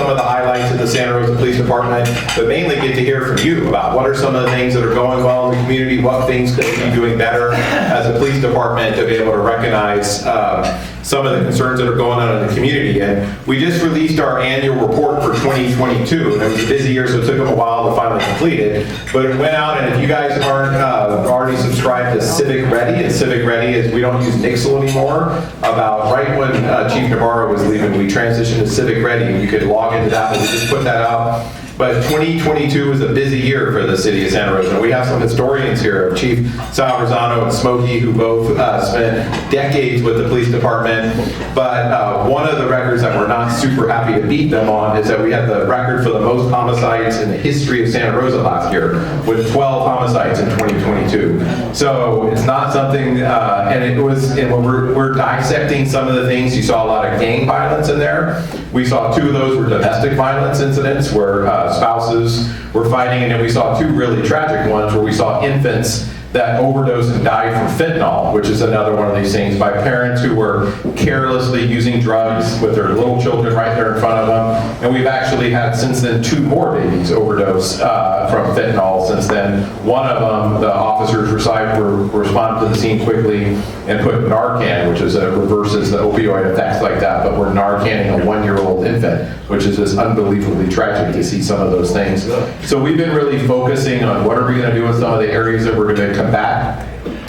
some of the highlights of the Santa Rosa Police Department, but mainly get to hear from you about what are some of the things that are going well in the community, what things could we be doing better as a police department to be able to recognize some of the concerns that are going on in the community. And we just released our annual report for 2022, and it was a busy year, so it took them a while to finally complete it. But it went out, and if you guys aren't already subscribed to Civic Ready, and Civic Ready is we don't use Nixle anymore. About right when Chief Navarro was leaving, we transitioned to Civic Ready, and you could log into that, but we just put that out. But 2022 was a busy year for the city of Santa Rosa. We have some historians here, Chief Salverzano and Smokey, who both spent decades with the police department. But one of the records that we're not super happy to beat them on is that we had the record for the most homicides in the history of Santa Rosa last year, with 12 homicides in 2022. So it's not something, and it was, and when we're dissecting some of the things, you saw a lot of gang violence in there. We saw 2 of those were domestic violence incidents where spouses were fighting, and then we saw 2 really tragic ones where we saw infants that overdosed and died from fentanyl, which is another one of these things by parents who were carelessly using drugs with their little children right there in front of them. And we've actually had since then 2 more babies overdose from fentanyl since then. One of them, the officers responded to the scene quickly and put Narcan, which is reverses the opioid effects like that, but we're Narcanning a 1-year-old infant, which is just unbelievably tragic to see some of those things. So we've been really focusing on what are we going to do with some of the areas that we're going to combat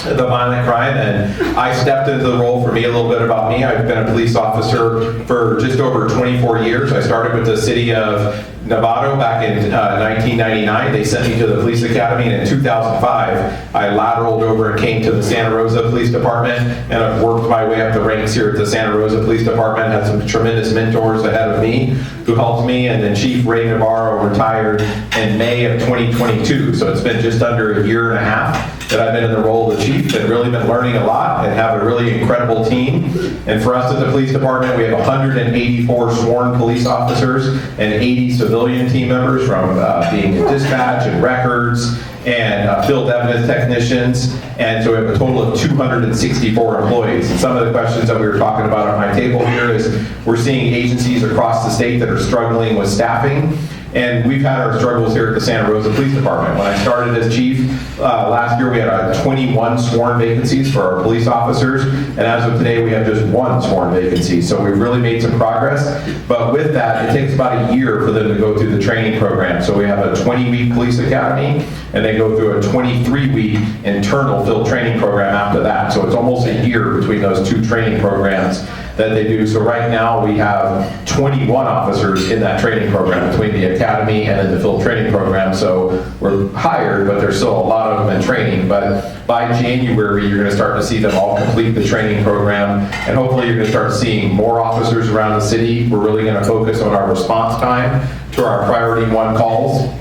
the violent crime. And I stepped into the role. For me, a little bit about me, I've been a police officer for just over 24 years. I started with the city of Novato back in 1999. They sent me to the police academy, and in 2005 I lateraled over and came to the Santa Rosa Police Department, and I've worked my way up the ranks here at the Santa Rosa Police Department. Had some tremendous mentors ahead of me who helped me, and then Chief Ray Navarro retired in May of 2022, so it's been just under a year and a half that I've been in the role of the chief, and really been learning a lot and have a really incredible team. And for us at the police department, we have 184 sworn police officers and 80 civilian team members, from being in dispatch and records and field evidence technicians. And so we have a total of 264 employees. And some of the questions that we were talking about on my table here is we're seeing agencies across the state that are struggling with staffing. And we've had our struggles here at the Santa Rosa Police Department. When I started as chief last year, we had 21 sworn vacancies for our police officers, and as of today, we have just 1 sworn vacancy. So we've really made some progress. But with that, it takes about a year for them to go through the training program. So we have a 20-week police academy, and they go through a 23-week internal field training program after that. So it's almost a year between those 2 training programs that they do. So right now we have 21 officers in that training program between the academy and then the field training program. So we're hired, but there's still a lot of them in training. But by January, you're going to start to see them all complete the training program, and hopefully you're going to start seeing more officers around the city. We're really going to focus on our response time to our priority 1 calls.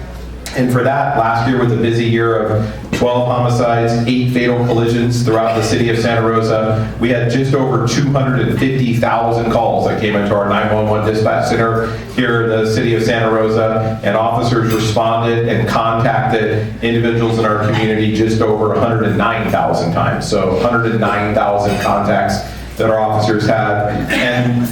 And for that, last year was a busy year of 12 homicides, 8 fatal collisions throughout the city of Santa Rosa. We had just over 250,000 calls that came into our 911 dispatch center here in the city of Santa Rosa, and officers responded and contacted individuals in our community just over 109,000 times. So 109,000 contacts that our officers had. And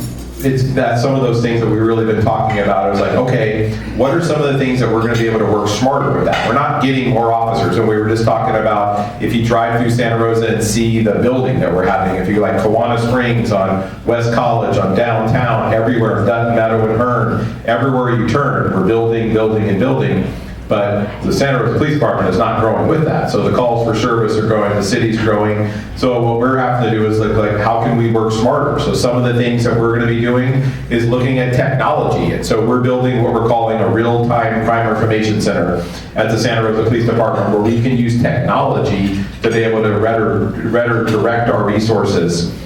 it's that some of those things that we've really been talking about. I was like, okay, what are some of the things that we're going to be able to work smarter with that? We're not getting more officers, and we were just talking about if you drive through Santa Rosa and see the building that we're having, if you like Kiwanis Springs, on West College, on downtown, everywhere, Dutton, Meadow, and Hearn, everywhere you turn, we're building, building, and building. But the Santa Rosa Police Department is not growing with that. So the calls for service are growing, the city's growing. So what we're having to do is look like, how can we work smarter? So some of the things that we're going to be doing is looking at technology. And so we're building what we're calling a real-time crime information center at the Santa Rosa Police Department, where we can use technology to be able to better direct our resources.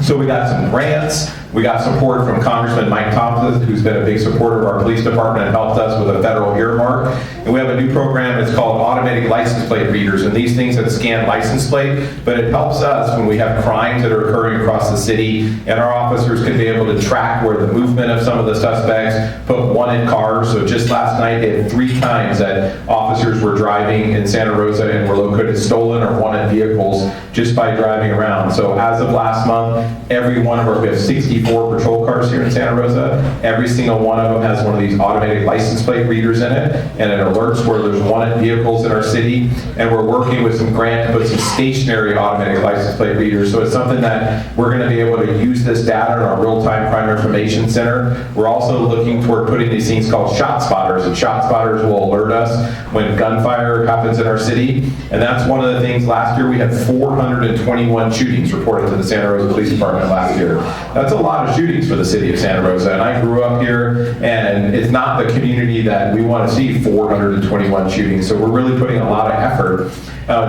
So we got some grants. We got support from Congressman Mike Thompson, who's been a big supporter of our police department and helped us with a federal earmark. And we have a new program, it's called automatic license plate readers, and these things that scan license plate, but it helps us when we have crimes that are occurring across the city, and our officers can be able to track where the movement of some of the suspects, put wanted cars. So just last night, they had 3 times that officers were driving in Santa Rosa and were located stolen or wanted vehicles just by driving around. So as of last month, every one of our, we have 65 64 patrol cars here in Santa Rosa. Every single one of them has one of these automated license plate readers in it, and it alerts where there's wanted vehicles in our city. And we're working with some grant to put some stationary automated license plate readers. So it's something that we're going to be able to use this data in our real-time crime information center. We're also looking toward putting these things called shot spotters, and shot spotters will alert us when gunfire happens in our city. And that's one of the things. Last year we had 421 shootings reported to the Santa Rosa Police Department last year. That's a lot of shootings for the city of Santa Rosa. And I grew up here, and it's not the community that we want to see 421 shootings. So we're really putting a lot of effort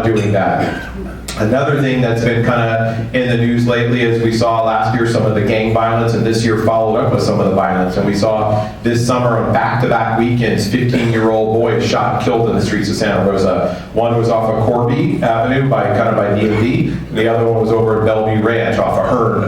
doing that. Another thing that's been kind of in the news lately is we saw last year some of the gang violence, and this year followed up with some of the violence. And we saw this summer on back-to-back weekends, 15-year-old boys shot and killed in the streets of Santa Rosa. One was off of Corby Avenue by DMV, and the other one was over at Bellevue Ranch off of Hearn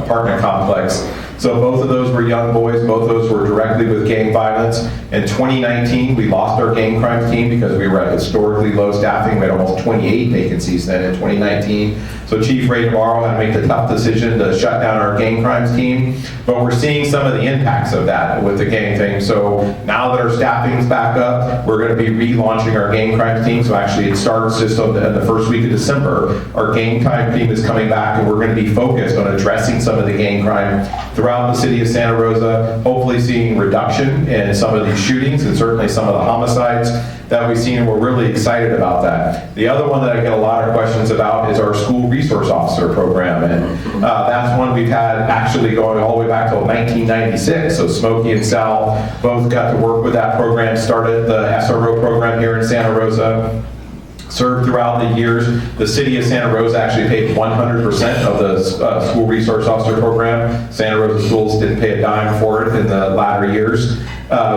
apartment complex. So both of those were young boys. Both of those were directly with gang violence. In 2019, we lost our gang crimes team because we were at historically low staffing. We had almost 28 vacancies then in 2019. So Chief Ray Navarro had to make the tough decision to shut down our gang crimes team. But we're seeing some of the impacts of that with the gang thing. So now that our staffing's back up, we're going to be relaunching our gang crimes team. So actually it starts just on the first week of December. Our gang crime team is coming back, and we're going to be focused on addressing some of the gang crime throughout the city of Santa Rosa, hopefully seeing reduction in some of these shootings and certainly some of the homicides that we've seen, and we're really excited about that. The other one that I get a lot of questions about is our school resource officer program, and that's one we've had actually going all the way back to 1996. So Smokey and Sal both got to work with that program, started the SRO program here in Santa Rosa. Served throughout the years. The city of Santa Rosa actually paid 100% of the school resource officer program. Santa Rosa schools didn't pay a dime for it in the latter years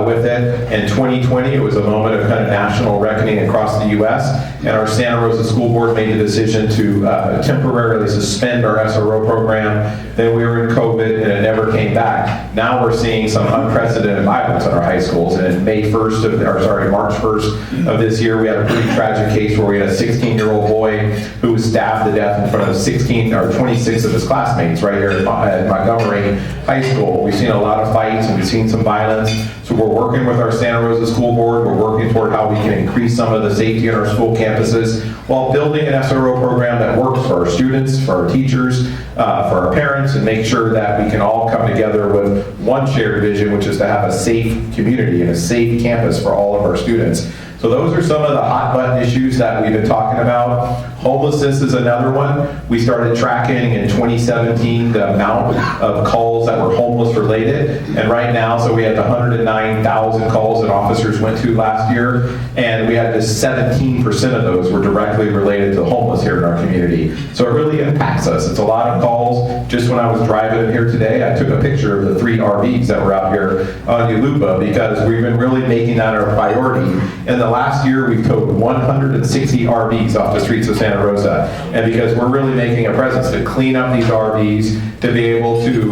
with it. In 2020, it was a moment of kind of national reckoning across the U.S., and our Santa Rosa School Board made the decision to temporarily suspend our SRO program. Then we were in COVID, and it never came back. Now we're seeing some unprecedented violence in our high schools, and in March 1st of this year, we had a pretty tragic case where we had a 16-year-old boy who was stabbed to death in front of 26 of his classmates right here at Montgomery High School. We've seen a lot of fights, and we've seen some violence. So we're working with our Santa Rosa School Board. We're working toward how we can increase some of the safety in our school campuses while building an SRO program that works for our students, for our teachers, for our parents, and make sure that we can all come together with one shared vision, which is to have a safe community and a safe campus for all of our students. So those are some of the hot button issues that we've been talking about. Homelessness is another one. We started tracking in 2017 the amount of calls that were homeless related. And right now, so we had 109,000 calls that officers went to last year. And we had just 17% of those were directly related to the homeless here in our community. So it really impacts us. It's a lot of calls. Just when I was driving here today, I took a picture of the 3 RVs that were out here on Yulupa because we've been really making that our priority. In the last year, we've towed 160 RVs off the streets of Santa Rosa. And because we're really making a presence to clean up these RVs, to be able to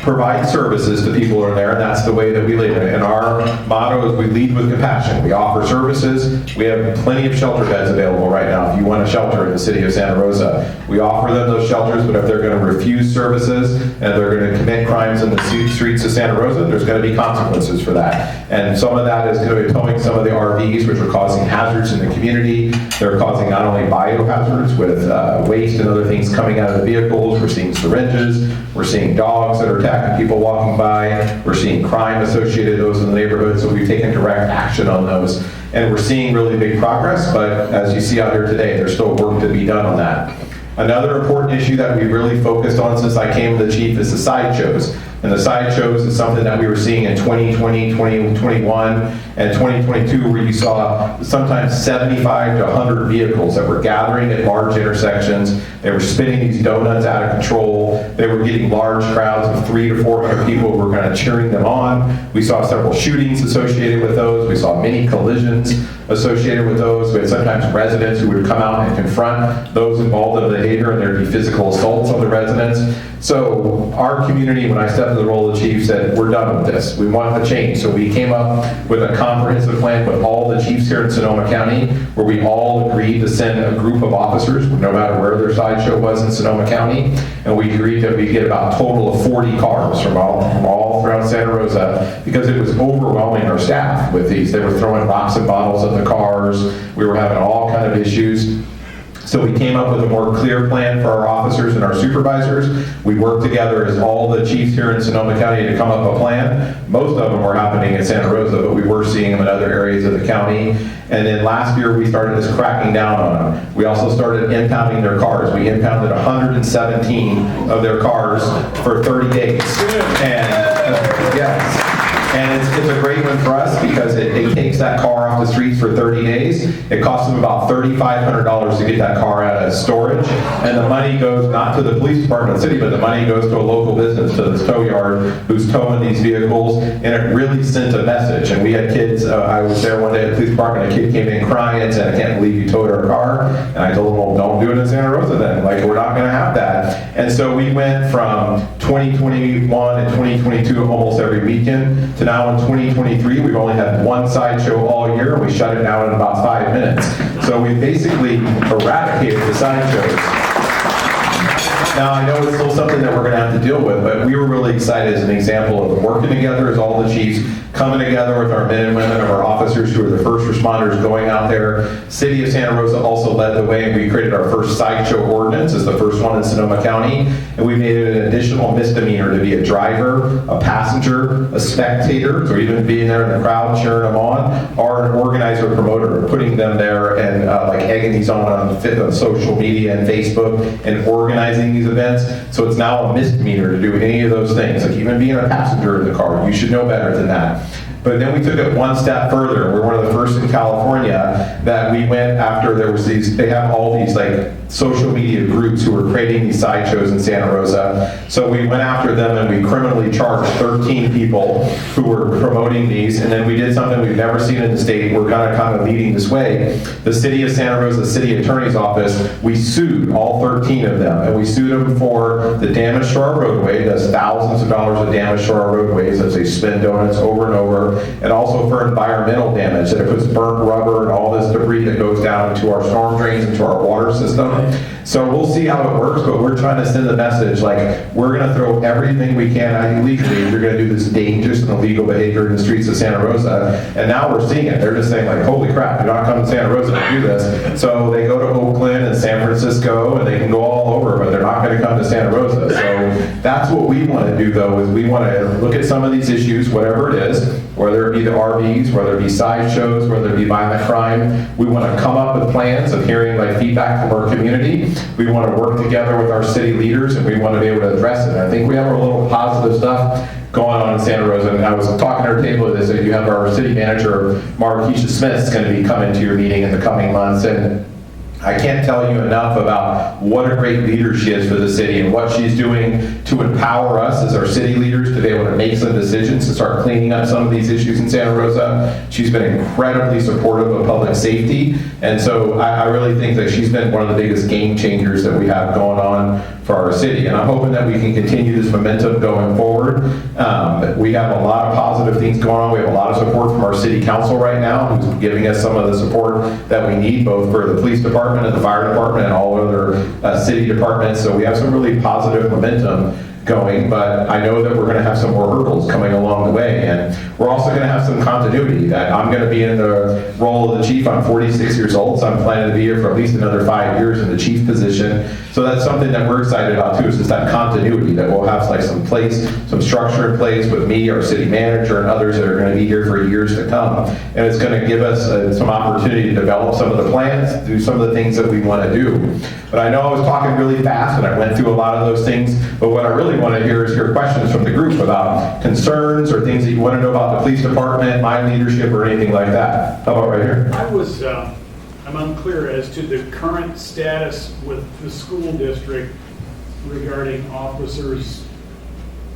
provide services to people who are there, and that's the way that we live. And our motto is we lead with compassion. We offer services. We have plenty of shelter beds available right now if you want a shelter in the city of Santa Rosa. We offer them those shelters, but if they're going to refuse services and they're going to commit crimes in the streets of Santa Rosa, there's going to be consequences for that. And some of that is going to be towing some of the RVs, which are causing hazards in the community. They're causing not only biohazards with waste and other things coming out of the vehicles. We're seeing syringes. We're seeing dogs that are attacking people walking by. We're seeing crime associated with those in the neighborhood, so we've taken direct action on those. And we're seeing really big progress, but as you see out here today, there's still work to be done on that. Another important issue that we really focused on since I came to the chief is the sideshows. And the sideshows is something that we were seeing in 2020, 2021, and 2022, where you saw sometimes 75 to 100 vehicles that were gathering at large intersections. They were spinning these donuts out of control. They were getting large crowds of 300 to 400 people who were kind of cheering them on. We saw several shootings associated with those. We saw many collisions associated with those. We had sometimes residents who would come out and confront those involved in the behavior, and there'd be physical assaults on the residents. So our community, when I stepped into the role of the chief, said, we're done with this. We want a change. So we came up with a comprehensive plan with all the chiefs here in Sonoma County, where we all agreed to send a group of officers, no matter where their sideshow was in Sonoma County, and we agreed that we'd get about a total of 40 cars from all throughout Santa Rosa, because it was overwhelming our staff with these. They were throwing rocks and bottles at the cars. We were having all kind of issues. So we came up with a more clear plan for our officers and our supervisors. We worked together as all the chiefs here in Sonoma County to come up with a plan. Most of them were happening in Santa Rosa, but we were seeing them in other areas of the county. And then last year we started just cracking down on them. We also started impounding their cars. We impounded 117 of their cars for 30 days. And yes. And it's a great one for us because it takes that car off the streets for 30 days. It costs them about $3,500 to get that car out of storage. And the money goes not to the police department of the city, but the money goes to a local business, to this tow yard who's towing these vehicles. And it really sent a message. And we had kids, I was there one day at the police department, a kid came in crying and said, I can't believe you towed our car. And I told him, well, don't do it in Santa Rosa then. Like, we're not going to have that. And so we went from 2021 and 2022 almost every weekend to now in 2023, we've only had one sideshow all year, and we shut it down in about 5 minutes. So we basically eradicated the sideshows. Now, I know it's still something that we're going to have to deal with, but we were really excited as an example of them working together as all the chiefs, coming together with our men and women of our officers who are the first responders going out there. City of Santa Rosa also led the way, and we created our first sideshow ordinance as the first one in Sonoma County, and we made it an additional misdemeanor to be a driver, a passenger, a spectator, so even being there in the crowd cheering them on, or an organizer or promoter, putting them there and like egging these on social media and Facebook and organizing these events. So it's now a misdemeanor to do any of those things, like even being a passenger in the car. You should know better than that. But then we took it one step further. We're one of the first in California that we went after. There was these, they have all these like social media groups who were creating these sideshows in Santa Rosa. So we went after them and we criminally charged 13 people who were promoting these. And then we did something we've never seen in the state. We're kind of leading this way. The City of Santa Rosa City Attorney's Office, we sued all 13 of them. And we sued them for the damage to our roadway. That's thousands of dollars of damage to our roadways as they spin donuts over and over. And also for environmental damage, that it puts burnt rubber and all this debris that goes down into our storm drains, into our water system. So we'll see how it works, but we're trying to send the message, like, we're going to throw everything we can at you legally if you're going to do this dangerous and illegal behavior in the streets of Santa Rosa. And now we're seeing it. They're just saying, like, holy crap, you're not coming to Santa Rosa to do this. So they go to Oakland and San Francisco, and they can go all over, but they're not going to come to Santa Rosa. So that's what we want to do, though, is we want to look at some of these issues, whatever it is, whether it be the RVs, whether it be sideshows, whether it be violent crime. We want to come up with plans of hearing like feedback from our community. We want to work together with our city leaders, and we want to be able to address it. And I think we have a little positive stuff going on in Santa Rosa. And I was talking at our table today, so you have our city manager, Marquisha Smith, is going to be coming to your meeting in the coming months. And I can't tell you enough about what a great leader she is for the city and what she's doing to empower us as our city leaders to be able to make some decisions to start cleaning up some of these issues in Santa Rosa. She's been incredibly supportive of public safety, and so I really think that she's been one of the biggest game changers that we have going on for our city, and I'm hoping that we can continue this momentum going forward. We have a lot of positive things going on. We have a lot of support from our city council right now, who's giving us some of the support that we need, both for the police department and the fire department and all other city departments. So we have some really positive momentum going, but I know that we're going to have some more hurdles coming along the way, and we're also going to have some continuity. That I'm going to be in the role of the chief. I'm 46 years old, so I'm planning to be here for at least another 5 years in the chief position. So that's something that we're excited about too, is just that continuity, that we'll have like some structure in place with me, our city manager, and others that are going to be here for years to come. And it's going to give us some opportunity to develop some of the plans, do some of the things that we want to do. But I know I was talking really fast and I went through a lot of those things, but what I really want to hear is your questions from the group about concerns or things that you want to know about the police department, my leadership, or anything like that. How about right here? I'm unclear as to the current status with the school district regarding officers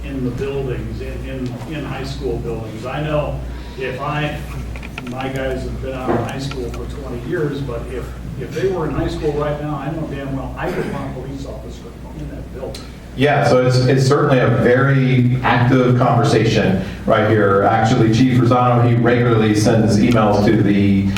in the buildings, in high school buildings. I know my guys have been out of high school for 20 years, but if they were in high school right now, I know damn well I would want a police officer in that building. Yeah, so it's certainly a very active conversation right here. Actually, Chief Rosano, he regularly sends emails to the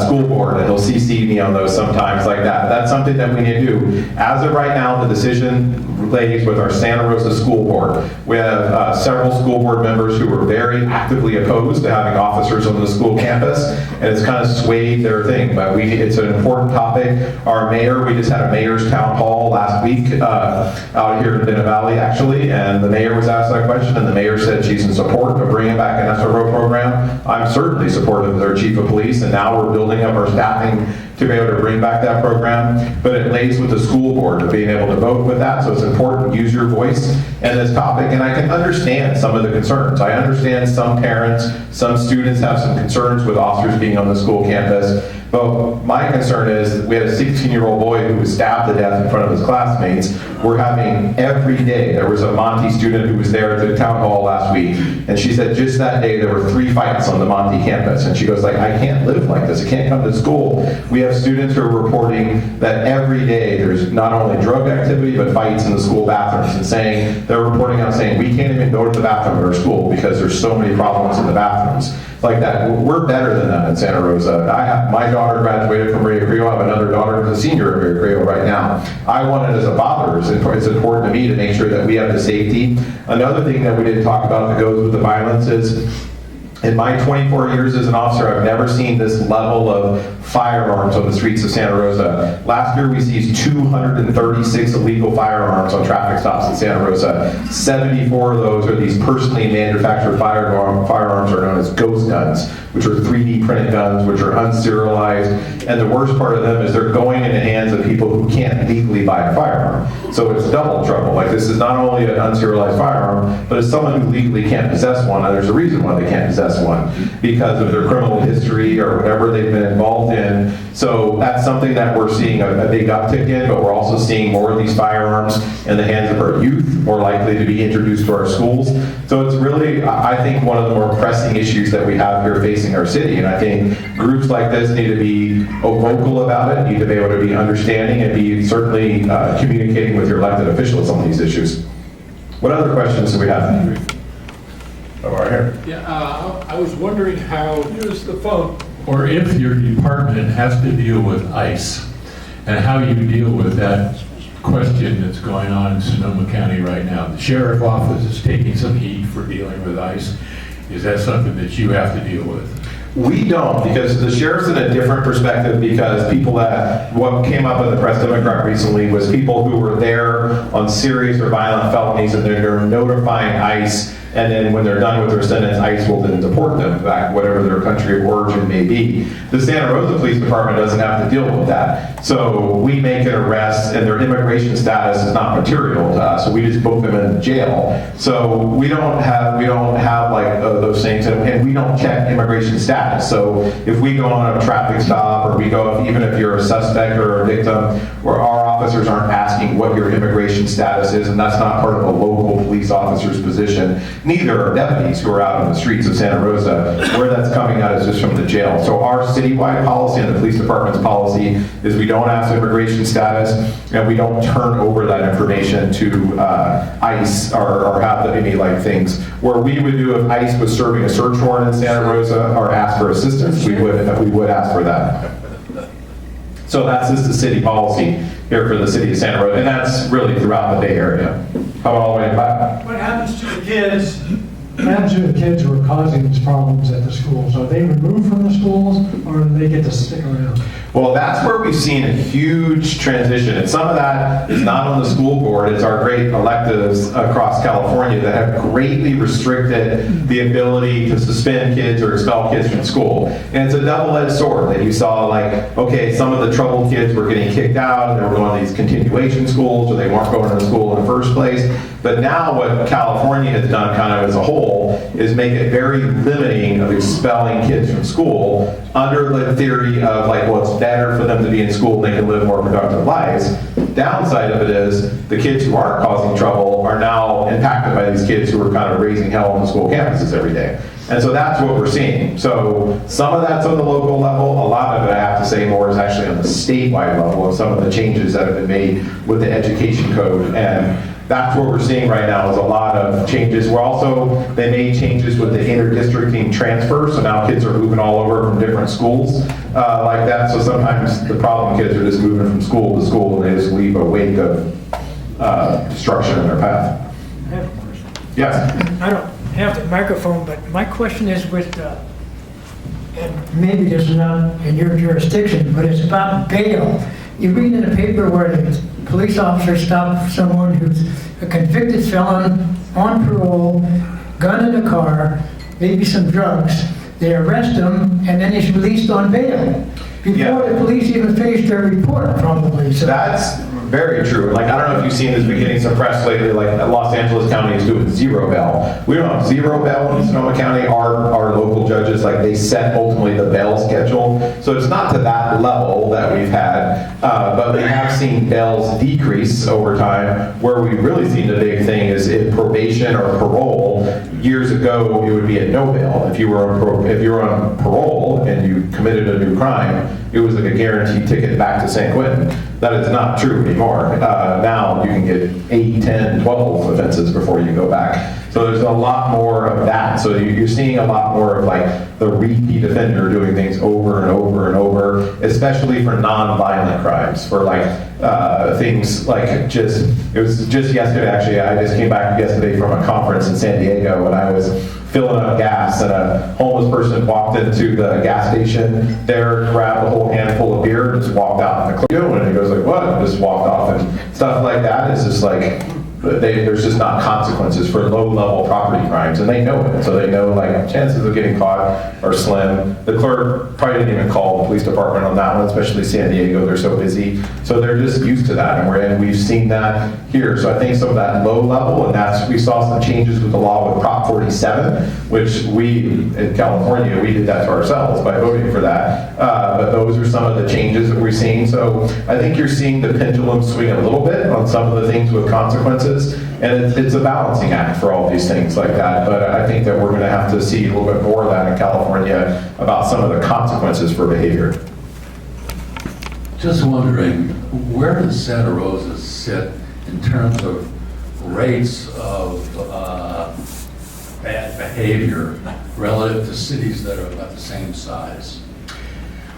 school board, and he'll CC me on those sometimes like that. That's something that we need to do. As of right now, the decision lays with our Santa Rosa School Board. We have several school board members who are very actively opposed to having officers on the school campus, and it's kind of swayed their thing, but it's an important topic. Our mayor, we just had a mayor's town hall last week out here in Denham Valley, actually, and the mayor was asked that question, and the mayor said she's in support of bringing back an SRO program. I'm certainly supportive of their chief of police, and now we're building up our staffing to be able to bring back that program, but it lays with the school board of being able to vote with that, so it's important to use your voice in this topic, and I can understand some of the concerns. I understand some parents, some students have some concerns with officers being on the school campus, but my concern is we had a 16-year-old boy who was stabbed to death in front of his classmates. We're having every day, there was a Monty student who was there at the town hall last week, and she said just that day there were 3 fights on the Monty campus, and she goes like, I can't live like this, I can't come to school. We have students who are reporting that every day there's not only drug activity, but fights in the school bathrooms, and they're reporting out saying, we can't even go to the bathroom at our school because there's so many problems in the bathrooms. Like that, we're better than that in Santa Rosa. My daughter graduated from Rio Creo. I have another daughter who's a senior at Rio Creo right now. I want it as a father. It's important to me to make sure that we have the safety. Another thing that we didn't talk about that goes with the violence is, in my 24 years as an officer, I've never seen this level of firearms on the streets of Santa Rosa. Last year we seized 236 illegal firearms on traffic stops in Santa Rosa. 74 of those are these personally manufactured firearms are known as ghost guns, which are 3D printed guns, which are unserialized. And the worst part of them is they're going in the hands of people who can't legally buy a firearm. So it's double trouble. Like, this is not only an unserialized firearm, but it's someone who legally can't possess one, and there's a reason why they can't possess one, because of their criminal history or whatever they've been involved in. So that's something that we're seeing a big uptick in, but we're also seeing more of these firearms in the hands of our youth, more likely to be introduced to our schools. So it's really, I think, one of the more pressing issues that we have here facing our city, and I think groups like this need to be vocal about it, need to be able to be understanding and be certainly communicating with your elected officials on these issues. What other questions do we have? Oh, right here. Yeah, I was wondering how, use the phone, or if your department has to deal with ICE, and how you deal with that question that's going on in Sonoma County right now. The sheriff office is taking some heat for dealing with ICE. Is that something that you have to deal with? We don't, because the sheriff's in a different perspective, because people what came up in the press democrat recently was people who were there on serious or violent felonies, and they're notifying ICE, and then when they're done with their sentence, ICE will then deport them back, whatever their country of origin may be. The Santa Rosa Police Department doesn't have to deal with that. So we make an arrest, and their immigration status is not material to us, so we just book them in jail. So we don't have like those things, and we don't check immigration status. So if we go on a traffic stop, or we go, even if you're a suspect or a victim, where our officers aren't asking what your immigration status is, and that's not part of a local police officer's position. Neither are deputies who are out on the streets of Santa Rosa. Where that's coming out is just from the jail. So our citywide policy and the police department's policy is we don't ask immigration status, and we don't turn over that information to ICE or have any like things. Where we would do if ICE was serving a search warrant in Santa Rosa or ask for assistance, we would ask for that. So that's just the city policy here for the city of Santa Rosa, and that's really throughout the Bay Area. How about all the way back? What happens to the kids? What happens to the kids who are causing these problems at the schools? Are they removed from the schools, or do they get to stick around? Well, that's where we've seen a huge transition, and some of that is not on the school board. It's our great electives across California that have greatly restricted the ability to suspend kids or expel kids from school. And it's a double-edged sword that you saw, like, okay, some of the troubled kids were getting kicked out, and they were going to these continuation schools, or they weren't going to school in the first place. But now what California has done kind of as a whole is make it very limiting of expelling kids from school under the theory of like, well, it's better for them to be in school and they can live more productive lives. Downside of it is the kids who aren't causing trouble are now impacted by these kids who are kind of raising hell on the school campuses every day. And so that's what we're seeing. So some of that's on the local level. A lot of it, I have to say, more is actually on the statewide level of some of the changes that have been made with the education code. And that's what we're seeing right now is a lot of changes. They made changes with the inter-districting transfer, so now kids are moving all over from different schools like that. So sometimes the problem kids are just moving from school to school and they just leave a wake of destruction in their path. I have a question. Yes? I don't have the microphone, but my question is with, and maybe this is not in your jurisdiction, but it's about bail. You read in the paper where the police officer stopped someone who's a convicted felon on parole, gun in the car, maybe some drugs. They arrest him, and then he's released on bail. Before the police even finish their report, probably. So That's very true. Like, I don't know if you've seen this, been getting some press lately, like Los Angeles County is doing zero bail. We don't have zero bail in Sonoma County. Our local judges, like, they set ultimately the bail schedule. So it's not to that level that we've had, but we have seen bails decrease over time. Where we've really seen the big thing is in probation or parole. Years ago, it would be a no bail. If you were on parole and you committed a new crime, it was like a guaranteed ticket back to San Quentin. That is not true anymore. Now you can get 8, 10, 12 offenses before you go back. So there's a lot more of that. So you're seeing a lot more of like the repeat offender doing things over and over and over, especially for non-violent crimes, for like things like it was just yesterday actually, I just came back yesterday from a conference in San Diego and I was filling up gas and a homeless person walked into the gas station there, grabbed a whole handful of beer and just walked out in the club and he goes like, what? And just walked off and stuff like that is just like, there's just not consequences for low-level property crimes, and they know it. So they know like chances of getting caught are slim. The clerk probably didn't even call the police department on that one, especially San Diego. They're so busy, so they're just used to that, and we've seen that here. So I think some of that low level, and we saw some changes with the law with Prop 47, which we in California we did that to ourselves by voting for that. But those are some of the changes that we're seeing. So I think you're seeing the pendulum swing a little bit on some of the things with consequences. And it's a balancing act for all these things like that. But I think that we're going to have to see a little bit more of that in California about some of the consequences for behavior. Just wondering, where does Santa Rosa sit in terms of rates of bad behavior relative to cities that are about the same size?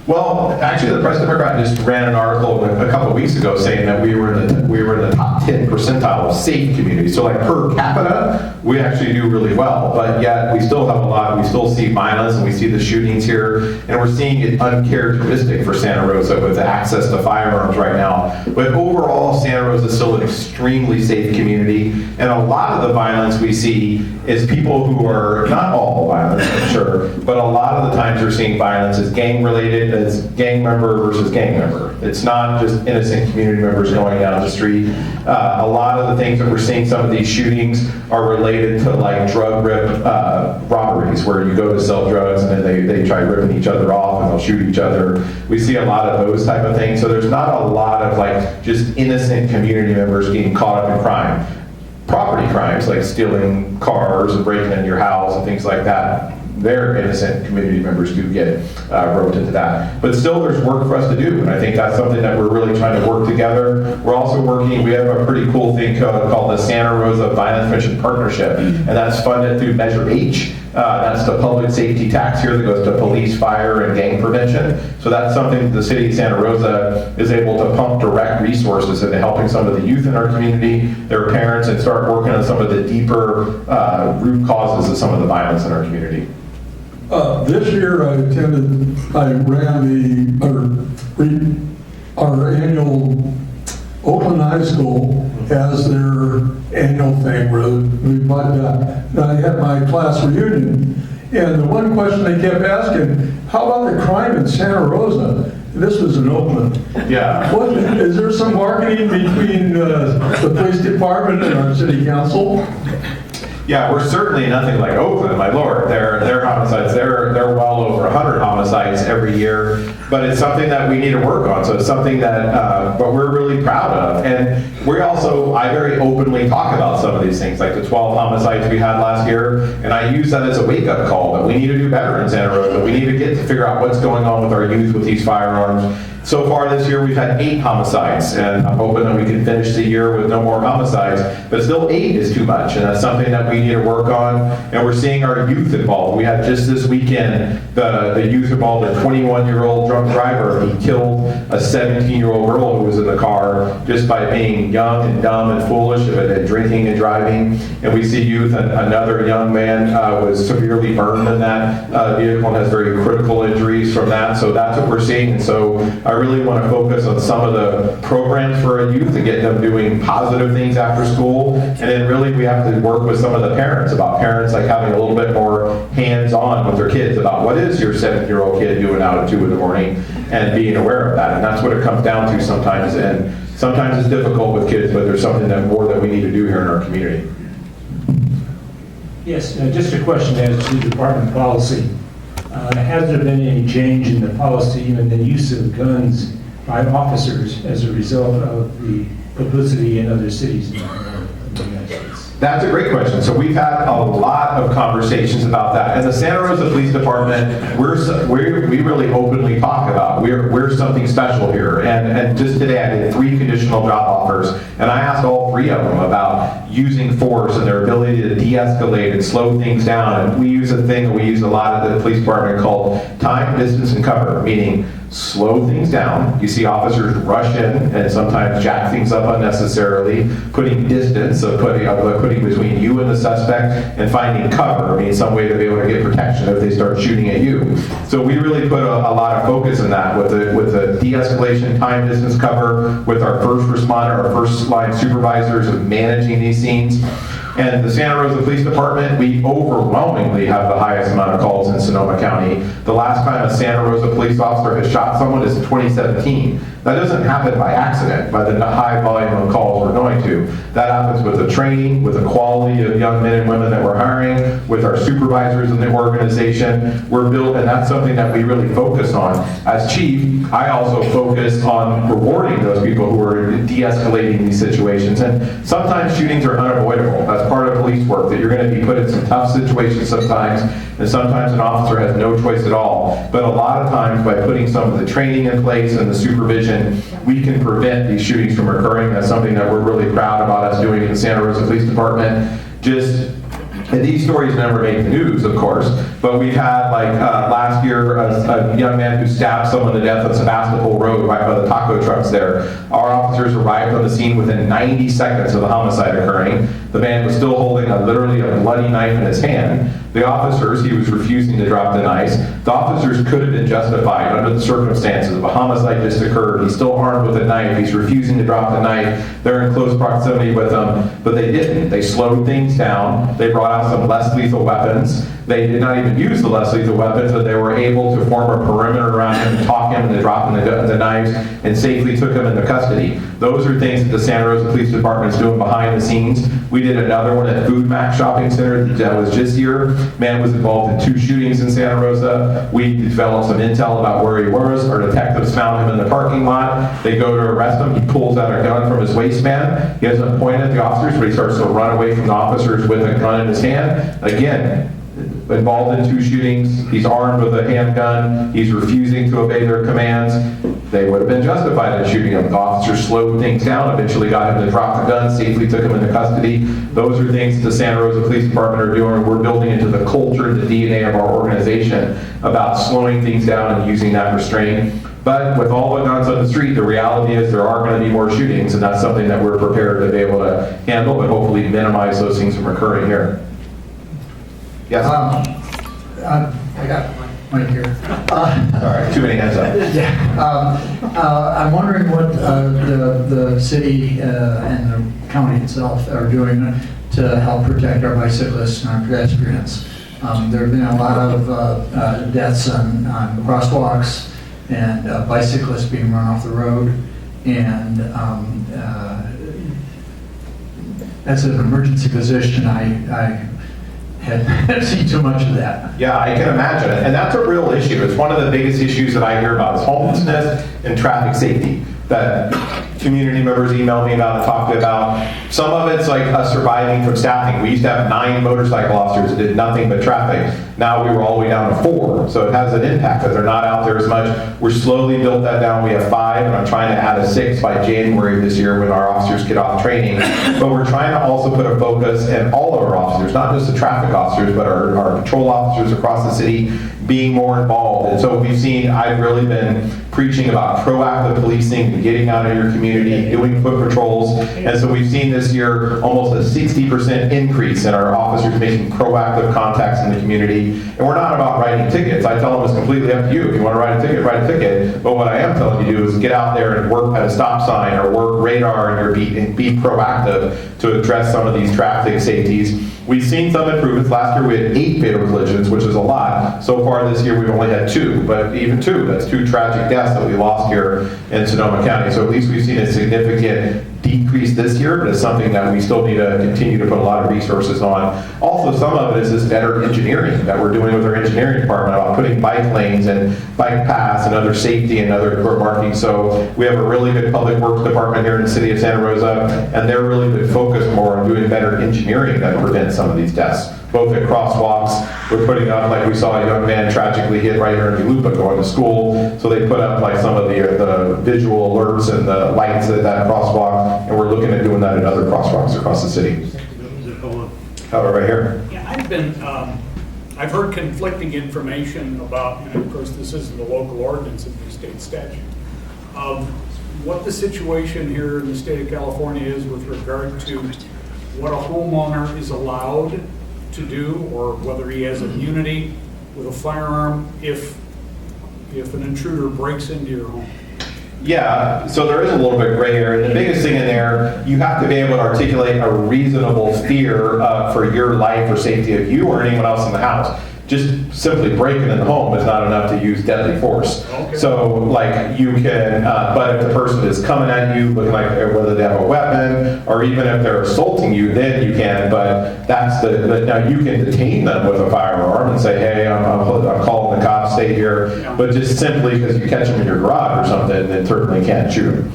Well, actually, the Press Democrat just ran an article a couple of weeks ago saying that we were in the top 10 percentile of safe communities. So, like per capita, we actually do really well. But yet, we still have a lot. We still see violence, and we see the shootings here, and we're seeing it uncharacteristic for Santa Rosa with the access to firearms right now. But overall, Santa Rosa is still an extremely safe community, and a lot of the violence we see is people who are not all violence, I'm sure, but a lot of the times we're seeing violence is gang related. It's gang member versus gang member. It's not just innocent community members going down the street. A lot of the things that we're seeing, some of these shootings are related to like drug robberies, where you go to sell drugs and then they try ripping each other off and they'll shoot each other. We see a lot of those type of things. So there's not a lot of like just innocent community members getting caught up in crime. Property crimes like stealing cars and breaking into your house and things like that, their innocent community members do get roped into that. But still, there's work for us to do, and I think that's something that we're really trying to work together. We're also working, we have a pretty cool thing called the Santa Rosa Violence Prevention Partnership, and that's funded through Measure H. That's the public safety tax here that goes to police, fire, and gang prevention. So that's something the city of Santa Rosa is able to pump direct resources into helping some of the youth in our community, their parents, and start working on some of the deeper root causes of some of the violence in our community. This year I ran our annual Oakland High School has their annual thing where I had my class reunion, and the one question they kept asking, how about the crime in Santa Rosa? This was in Oakland. Yeah. Is there some marketing between the police department and our city council? Yeah, we're certainly nothing like Oakland, my lord. Their homicides, they're well over 100 homicides homicides every year, but it's something that we need to work on. So it's something that but we're really proud of. And I very openly talk about some of these things, like the 12 homicides we had last year, and I use that as a wake-up call that we need to do better in Santa Rosa. We need to get to figure out what's going on with our youth with these firearms. So far this year, we've had 8 homicides, and I'm hoping that we can finish the year with no more homicides, but still 8 is too much, and that's something that we need to work on, and we're seeing our youth involved. We had just this weekend, the youth involved a 21-year-old drunk driver. He killed a 17-year-old girl who was in the car just by being young and dumb and foolish and drinking and driving, and we see youth, and another young man was severely burned in that vehicle and has very critical injuries from that, so that's what we're seeing, and so I really want to focus on some of the programs for our youth and get them doing positive things after school. And then really we have to work with some of the parents like having a little bit more hands-on with their kids about what is your 7-year-old kid doing out at 2 in the morning and being aware of that. And that's what it comes down to sometimes. And sometimes it's difficult with kids, but there's something more that we need to do here in our community. Yes, just a question as to department policy. Has there been any change in the policy in the use of guns by officers as a result of the publicity in other cities in the United States? That's a great question. So we've had a lot of conversations about that. And the Santa Rosa Police Department, we really openly talk about we're something special here. And just today I did 3 conditional job offers, and I asked all 3 of them about using force and their ability to de-escalate and slow things down. And we use a thing that we use a lot at the police department called time, distance, and cover, meaning slow things down. You see officers rush in and sometimes jack things up unnecessarily, putting distance, so putting between you and the suspect, and finding cover, I mean some way to be able to get protection if they start shooting at you. So we really put a lot of focus in that with the de-escalation, time, distance, cover, with our first responder, our first line supervisors of managing these scenes. And the Santa Rosa Police Department, we overwhelmingly have the highest amount of calls in Sonoma County. The last time a Santa Rosa police officer has shot someone is 2017. That doesn't happen by accident, by the high volume of calls we're going to. That happens with the training, with the quality of young men and women that we're hiring, with our supervisors in the organization. We're built, and that's something that we really focus on. As chief, I also focus on rewarding those people who are de-escalating these situations. And sometimes shootings are unavoidable. That's part of police work, that you're going to be put in some tough situations sometimes, and sometimes an officer has no choice at all. But a lot of times, by putting some of the training in place and the supervision, we can prevent these shootings from occurring. That's something that we're really proud about us doing in the Santa Rosa Police Department. And these stories never make the news, of course, but we've had, like last year, a young man who stabbed someone to death on Sebastopol Road right by the taco trucks there. Our officers arrived on the scene within 90 seconds of the homicide occurring. The man was still holding literally a bloody knife in his hand. The officers, he was refusing to drop the knife. The officers could have been justified under the circumstances of a homicide just occurred. He's still armed with a knife. He's refusing to drop the knife. They're in close proximity with him, but they didn't. They slowed things down. They brought out some less lethal weapons. They did not even use the less lethal weapons, but they were able to form a perimeter around him and talk him into dropping the knives and safely took him into custody. Those are things that the Santa Rosa Police Department is doing behind the scenes. We did another one at Food Mac Shopping Center that was just here. Man was involved in 2 shootings in Santa Rosa. We developed some intel about where he was. Our detectives found him in the parking lot. They go to arrest him. He pulls out a gun from his waistband. He doesn't point at the officers, but he starts to run away from the officers with a gun in his hand. Again, involved in 2 shootings. He's armed with a handgun. He's refusing to obey their commands. They would have been justified in shooting him. The officers slowed things down, eventually got him to drop the gun, safely took him into custody. Those are things the Santa Rosa Police Department are doing. We're building into the culture and the DNA of our organization about slowing things down and using that restraint. But with all the guns on the street, the reality is there are going to be more shootings, and that's something that we're prepared to be able to handle, but hopefully minimize those things from occurring here. Yes? I got one here. Sorry, too many hands up. I'm wondering what the city and the county itself are doing to help protect our bicyclists and our pedestrians. There have been a lot of deaths on crosswalks and bicyclists being run off the road, and as an emergency physician, I see too much of that. Yeah, I can imagine it. And that's a real issue. It's one of the biggest issues that I hear about is homelessness and traffic safety that community members email me about and talk to me about. Some of it's like us surviving from staffing. We used to have 9 motorcycle officers that did nothing but traffic. Now we were all the way down to 4. So it has an impact that they're not out there as much. We're slowly built that down. We have 5, and I'm trying to add a 6th by January this year when our officers get off training. But we're trying to also put a focus in all of our officers, not just the traffic officers, but our patrol officers across the city being more involved. And so we've seen, I've really been preaching about proactive policing and getting out in your community, doing foot patrols. And so we've seen this year almost a 60% increase in our officers making proactive contacts in the community. And we're not about writing tickets. I tell them it's completely up to you. If you want to write a ticket, write a ticket. But what I am telling you to do is get out there and work at a stop sign or work radar in your beat and be proactive to address some of these traffic safeties. We've seen some improvements. Last year we had 8 fatal collisions, which is a lot. So far this year we've only had 2, but even 2, that's 2 tragic deaths that we lost here in Sonoma County. So at least we've seen a significant decrease this year, but it's something that we still need to continue to put a lot of resources on. Also, some of it is this better engineering that we're doing with our engineering department about putting bike lanes and bike paths and other safety and other marking. So we have a really good public works department here in the city of Santa Rosa, and they're really been focused more on doing better engineering that prevents some of these deaths. Both at crosswalks, we're putting up, like we saw a young man tragically hit right here in Lupa going to school. So they put up like some of the visual alerts and the lights at that crosswalk, and we're looking at doing that at other crosswalks across the city. How about right here? Yeah, I've heard conflicting information about, and of course this isn't the local ordinance of the state statute, of what the situation here in the state of California is with regard to what a homeowner is allowed to do, or whether he has immunity with a firearm if an intruder breaks into your home. Yeah, so there is a little bit gray area. The biggest thing in there, you have to be able to articulate a reasonable fear for your life or safety of you or anyone else in the house. Just simply breaking in the home is not enough to use deadly force. Okay. So, like, you can, but if the person is coming at you, looking like whether they have a weapon, or even if they're assaulting you, then you can, but that's now you can detain them with a firearm and say, hey, I'm calling the cops, stay here. Yeah. But just simply because you catch them in your garage or something, then certainly can't shoot them.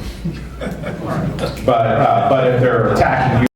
But if they're attacking you,